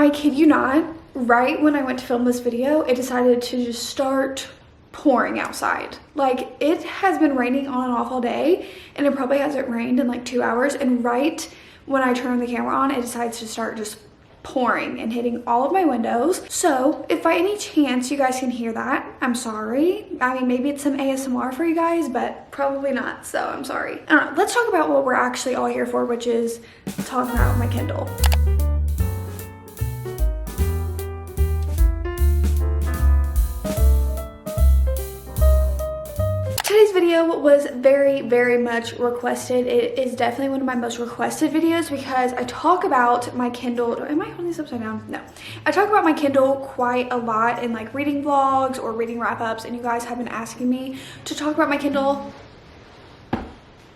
I kid you not, right when I went to film this video, it decided to just start pouring outside. Like, it has been raining on and off all day, and it probably hasn't rained in like 2 hours, and right when I turn the camera on, it decides to start just pouring and hitting all of my windows. So if by any chance you guys can hear that, I'm sorry. I mean, maybe it's some ASMR for you guys, but probably not, so I'm sorry. I don't know. Let's talk about what we're actually all here for, which is talking about my Kindle. Today's video was very much requested. It is definitely one of my most requested videos because I talk about my Kindle. Am I holding this upside down? No. I talk about my Kindle quite a lot in like reading vlogs or reading wrap-ups, and you guys have been asking me to talk about my Kindle.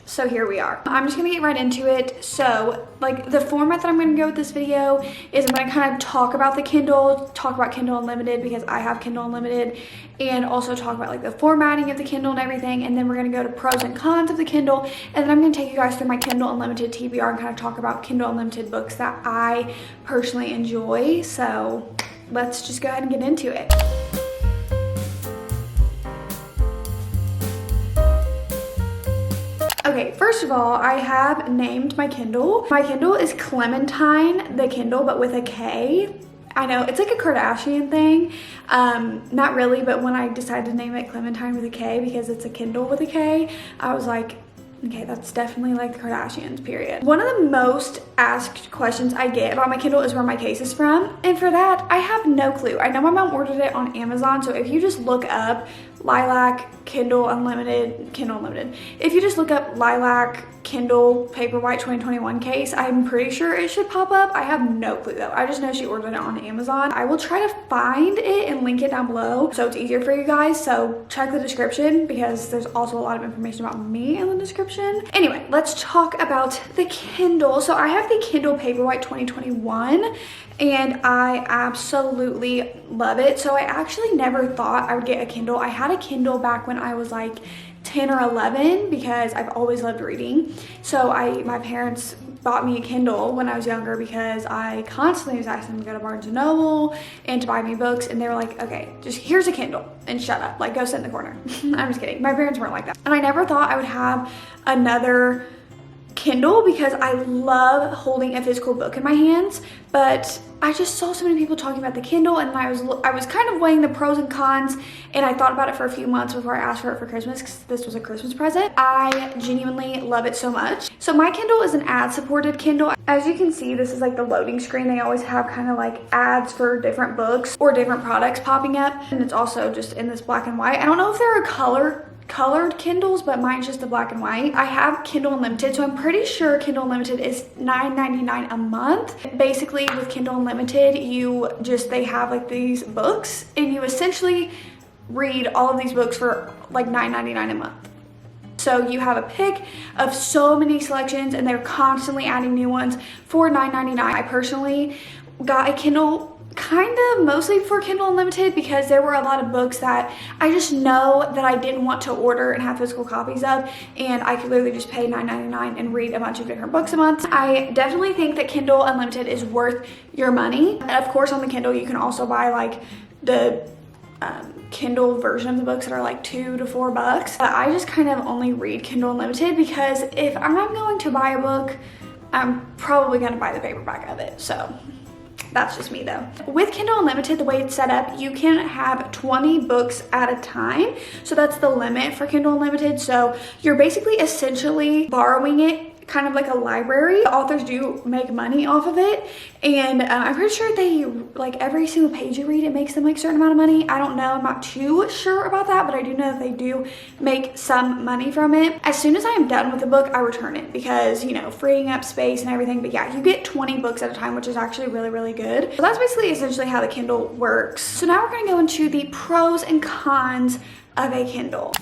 So here we are. I'm just gonna get right into it. So like the format that I'm gonna go with this video is I'm gonna kind of talk about the Kindle, talk about Kindle Unlimited because I have Kindle Unlimited, and also talk about like the formatting of the Kindle and everything. And then we're gonna go to pros and cons of the Kindle. And then I'm gonna take you guys through my Kindle Unlimited TBR and kind of talk about Kindle Unlimited books that I personally enjoy. So let's just go ahead and get into it. Okay, first of all, I have named my Kindle. My Kindle is Clementine, the Kindle, but with a K. I know, it's like a Kardashian thing. Not really, but when I decided to name it Clementine with a K because it's a Kindle with a K, I was like, okay, that's definitely like the Kardashians, period. One of the most asked questions I get about my Kindle is where my case is from. And for that, I have no clue. I know my mom ordered it on Amazon. So if you just look up Lilac Kindle Unlimited, if you just look up Lilac Kindle Paperwhite 2021 case, I'm pretty sure it should pop up. I have no clue though. I just know she ordered it on Amazon. I will try to find it and link it down below so it's easier for you guys. So check the description because there's also a lot of information about me in the description. Anyway, let's talk about the Kindle. So I have the Kindle Paperwhite 2021 and I absolutely love it. So I actually never thought I would get a Kindle. I had a Kindle back when I was like 10 or 11 because I've always loved reading. So my parents bought me a Kindle when I was younger because I constantly was asking them to go to Barnes & Noble and to buy me books, and they were like, okay, just here's a Kindle and shut up, like go sit in the corner. I'm just kidding. My parents weren't like that. And I never thought I would have another Kindle because I love holding a physical book in my hands, but I just saw so many people talking about the Kindle, and I was kind of weighing the pros and cons, and I thought about it for a few months before I asked for it for Christmas because this was a Christmas present. I genuinely love it so much. So my Kindle is an ad-supported Kindle. As you can see, this is like the loading screen. They always have kind of like ads for different books or different products popping up, and it's also just in this black and white. I don't know if there are colored Kindles, but mine's just the black and white. I have Kindle Unlimited, so I'm pretty sure Kindle Unlimited is $9.99 a month. Basically with Kindle Unlimited, they have like these books, and you essentially read all of these books for like $9.99 a month. So you have a pick of so many selections, and they're constantly adding new ones for $9.99. I personally got a Kindle kind of mostly for Kindle Unlimited because there were a lot of books that I just know that I didn't want to order and have physical copies of, and I could literally just pay $9.99 and read a bunch of different books a month. I definitely think that Kindle Unlimited is worth your money. And of course on the Kindle you can also buy like the Kindle version of the books that are like $2 to $4. But I just kind of only read Kindle Unlimited because if I'm going to buy a book, I'm probably going to buy the paperback of it. So that's just me though. With Kindle Unlimited, the way it's set up, you can have 20 books at a time. So that's the limit for Kindle Unlimited. So you're basically essentially borrowing it kind of like a library. The authors do make money off of it, and I'm pretty sure they like every single page you read, it makes them like a certain amount of money. I don't know, I'm not too sure about that, but I do know that they do make some money from it. As soon as I am done with the book, I return it because, you know, freeing up space and everything. But yeah, you get 20 books at a time, which is actually really good. So that's basically essentially how the Kindle works. So now we're going to go into the pros and cons of a Kindle.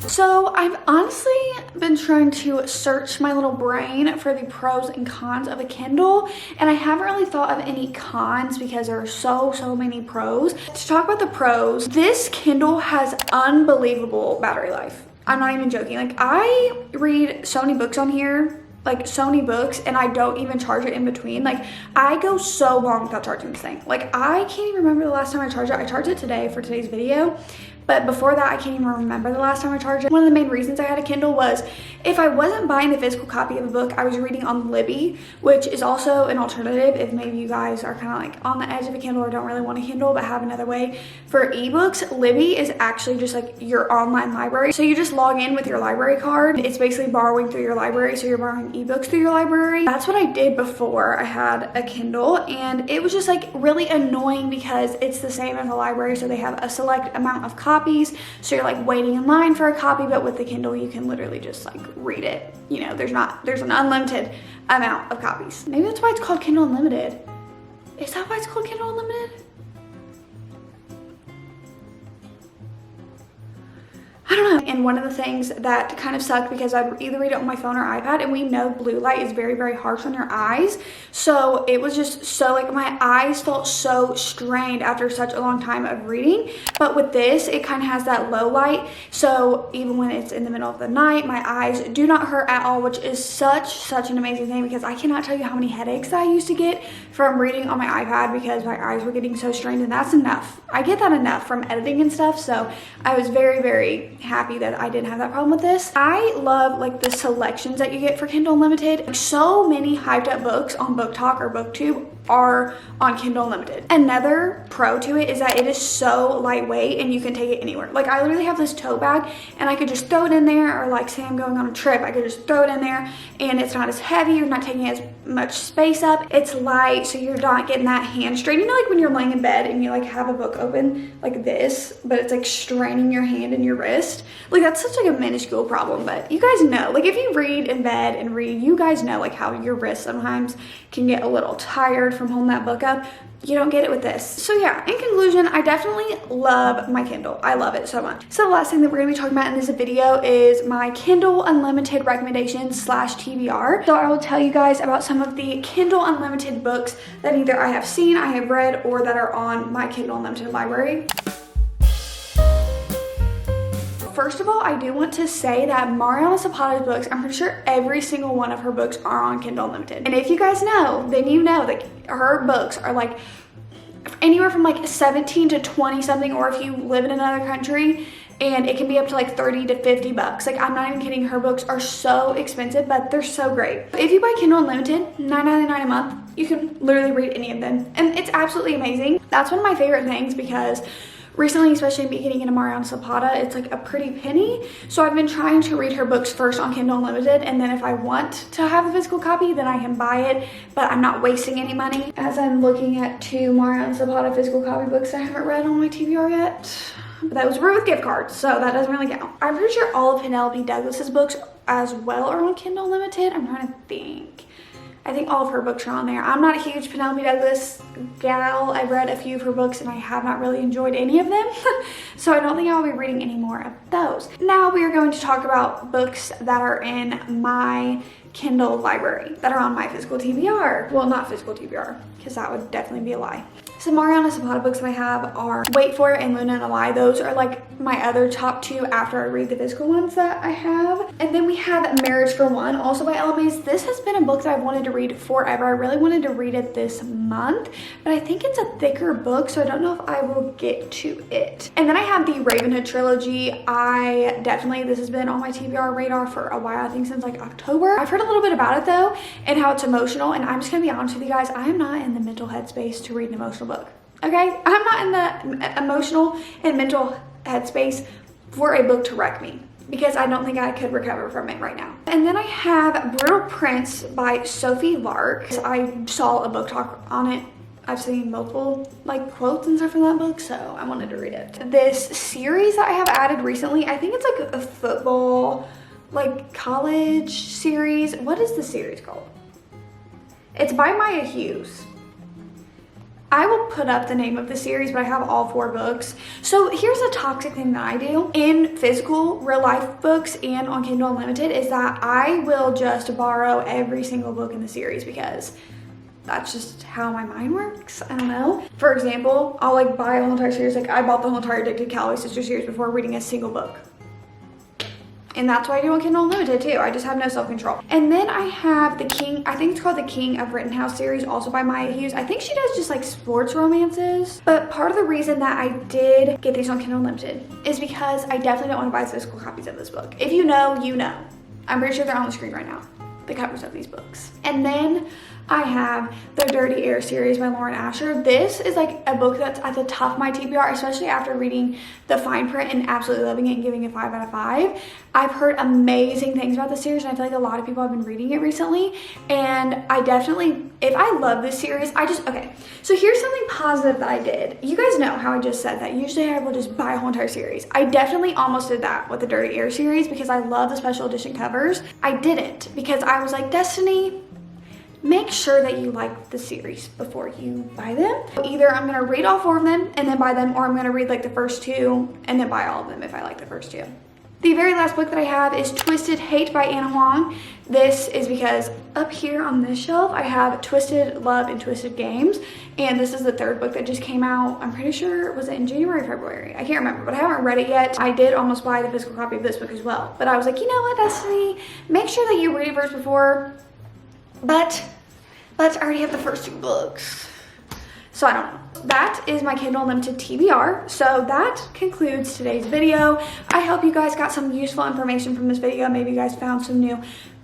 So I've honestly been trying to search my little brain for the pros and cons of a Kindle, and I haven't really thought of any cons because there are so many pros. To talk about the pros, this Kindle has unbelievable battery life. I'm not even joking. Like, I read so many books on here like so many books, and I don't even charge it in between. Like, I go so long without charging this thing. Like, I can't even remember the last time I charged it. I charged it today for today's video, but before that I can't even remember the last time I charged it. One of the main reasons I had a Kindle was if I wasn't buying the physical copy of a book, I was reading on Libby, which is also an alternative if maybe you guys are kind of like on the edge of a Kindle or don't really want a Kindle but have another way for ebooks. Libby is actually just like your online library. So you just log in with your library card. It's basically borrowing through your library, so you're borrowing ebooks through your library. That's what I did before I had a Kindle, and it was just like really annoying because it's the same as a library, so they have a select amount of copies, so you're like waiting in line for a copy. But with the Kindle you can literally just like read it, you know. There's an unlimited amount of copies. Maybe that's why it's called Kindle Unlimited. Is that why it's called Kindle Unlimited? I don't know. And one of the things that kind of sucked, because I either read it on my phone or iPad, and we know blue light is very, very harsh on your eyes. So it was just so like my eyes felt so strained after such a long time of reading. But with this, it kind of has that low light. So even when it's in the middle of the night, my eyes do not hurt at all, which is such an amazing thing, because I cannot tell you how many headaches I used to get from reading on my iPad because my eyes were getting so strained, and that's enough. I get that enough from editing and stuff. So I was very, very happy that I didn't have that problem with this. I love like the selections that you get for Kindle Unlimited. So many hyped up books on Book Talk or BookTube are on Kindle Unlimited. Another pro to it is that it is so lightweight and you can take it anywhere. Like, I literally have this tote bag and I could just throw it in there, or like say I'm going on a trip, I could just throw it in there and it's not as heavy, you're not taking as much space up, it's light, so you're not getting that hand strain. You know, like when you're laying in bed and you like have a book open like this, but it's like straining your hand and your wrist. Like, that's such like a minuscule problem, but you guys know, like if you read in bed and read, you guys know like how your wrist sometimes can get a little tired from holding that book up. You don't get it with this. So yeah, in conclusion, I definitely love my Kindle. I love it so much. So the last thing that we're gonna be talking about in this video is my Kindle Unlimited recommendations / TBR. So I will tell you guys about some of the Kindle Unlimited books that either I have seen, I have read, or that are on my Kindle Unlimited library. First of all, I do want to say that Mariana Zapata's books, I'm pretty sure every single one of her books are on Kindle Unlimited. And if you guys know, then you know that her books are like anywhere from like 17 to 20 something, or if you live in another country, and it can be up to like 30 to 50 bucks. Like, I'm not even kidding, her books are so expensive, but they're so great. If you buy Kindle Unlimited, $9.99 a month, you can literally read any of them. And it's absolutely amazing. That's one of my favorite things, because recently, especially me getting into Mariana Zapata, it's like a pretty penny. So I've been trying to read her books first on Kindle Unlimited, and then if I want to have a physical copy, then I can buy it, but I'm not wasting any money. As I'm looking at 2 Mariana Zapata physical copy books I haven't read on my TBR yet. Those were with gift cards, so that doesn't really count. I'm pretty sure all of Penelope Douglas's books as well are on Kindle Unlimited. I'm trying to think. I think all of her books are on there. I'm not a huge Penelope Douglas gal. I've read a few of her books and I have not really enjoyed any of them. So I don't think I'll be reading any more of those. Now we are going to talk about books that are in my Kindle library, that are on my physical TBR. Well, not physical TBR, because that would definitely be a lie. So Mariana Zapata books that I have are Wait For It and Luna and the Lie. Those are like my other top 2 after I read the physical ones that I have. And then we have Marriage for One, also by Ella Mays. This has been a book that I've wanted to read forever. I really wanted to read it this month, but I think it's a thicker book, so I don't know if I will get to it. And then I have the Ravenhood trilogy. This has been on my TBR radar for a while, I think since like October. I've heard a little bit about it though, and how it's emotional, and I'm just gonna be honest with you guys, I am not in the mental headspace to read an emotional book. Okay, I'm not in the emotional and mental headspace for a book to wreck me, because I don't think I could recover from it right now. And then I have Brutal Prince by Sophie Lark. I saw a book talk on it. I've seen multiple like quotes and stuff from that book, so I wanted to read it. This series that I have added recently, I think it's like a football, like college series. What is the series called? It's by Maya Hughes. I will put up the name of the series, but I have all 4 books. So here's a toxic thing that I do in physical real life books and on Kindle Unlimited, is that I will just borrow every single book in the series, because that's just how my mind works. I don't know. For example, I'll like buy a whole entire series. Like, I bought the whole entire Addicted Calloway Sister series before reading a single book. And that's why I do on Kindle Unlimited too. I just have no self-control. And then I have the King, I think it's called the King of Rittenhouse series, also by Maya Hughes. I think she does just like sports romances. But part of the reason that I did get these on Kindle Unlimited is because I definitely don't want to buy physical copies of this book. If you know, you know. I'm pretty sure they're on the screen right now, the covers of these books. And then I have the Dirty Air series by Lauren Asher. This is like a book that's at the top of my TBR, especially after reading the fine print and absolutely loving it and giving it 5 out of 5. I've heard amazing things about this series, and I feel like a lot of people have been reading it recently. And I definitely, if I love this series, okay. So here's something positive that I did. You guys know how I just said that usually I will just buy a whole entire series. I definitely almost did that with the Dirty Air series because I love the special edition covers. I didn't because I was like, Destiny, make sure that you like the series before you buy them. Either I'm gonna read all 4 of them and then buy them, or I'm gonna read like the first 2 and then buy all of them if I like the first 2. The very last book that I have is Twisted Hate by Anna Huang. This is because up here on this shelf, I have Twisted Love and Twisted Games. And this is the 3rd book that just came out. I'm pretty sure, was it in January or February? I can't remember, but I haven't read it yet. I did almost buy the physical copy of this book as well. But I was like, you know what, Destiny? Make sure that you read it first before. But let's already have the first 2 books. So I don't know. That is my Kindle Unlimited TBR. So that concludes today's video. I hope you guys got some useful information from this video. Maybe you guys found some new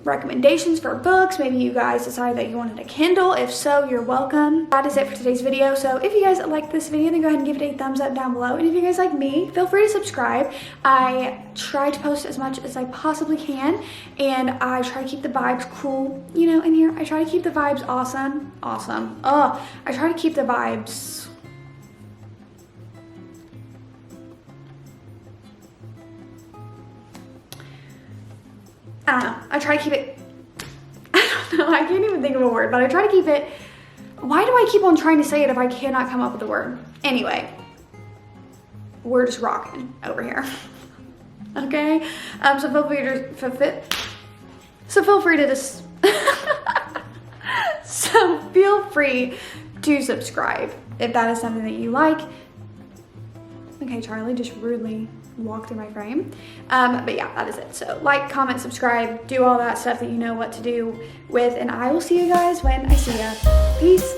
recommendations for books. Maybe you guys decided that you wanted a Kindle. If so, you're welcome. That is it for today's video. So if you guys like this video, then go ahead and give it a thumbs up down below. And if you guys like me, feel free to subscribe. I try to post as much as I possibly can, and I try to keep the vibes cool, you know, in here. I try to keep the vibes awesome. I try to keep the vibes I don't know. I try to keep it, I don't know, I can't even think of a word, but I try to keep it, why do I keep on trying to say it if I cannot come up with a word? Anyway, we're just rocking over here. Okay? So feel free to, so feel free to subscribe if that is something that you like. Okay, Charlie just rudely walk through my frame. But yeah, that is it. So like, comment, subscribe, do all that stuff that you know what to do with, and I will see you guys when I see ya. Peace.